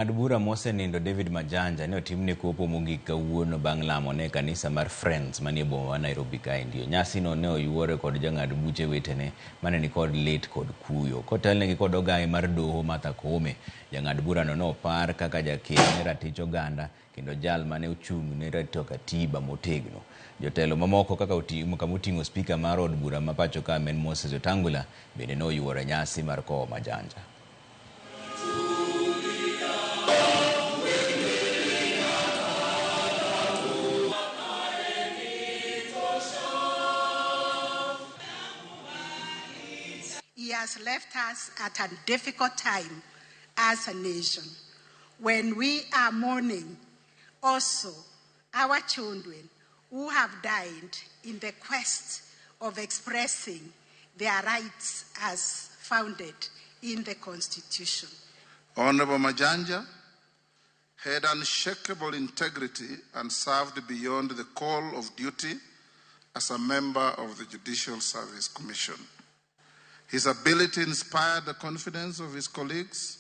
Jang'ad bura mosenindo David Majanja ne otimne kopo mogik kawuono bang' lamo ne kanisa mar Friends manie boma ma Nairobi kae. Nyasi no ne oyuore kod jang'ad buche wetene mane ni kod lit kod kuyo. Kotelnegi kod ogai mar doho Martha Koome, jang'ad bura no opar kaka jakeny ne ratich oganda kendo jal mane ochung' ne rito katiba motegno. Jotelo mamoko kaka moting'o spika mar od bura ma pacho ka men Moses Wetangula bende ne oyuoro nyasi mar kowo Majanja. He has left us at a difficult time as a nation when we are mourning also our children who have died in the quest of expressing their rights as founded in the Constitution. Honorable Majanja had unshakable integrity and served beyond the call of duty as a member of the Judicial Service Commission. His ability inspired the confidence of his colleagues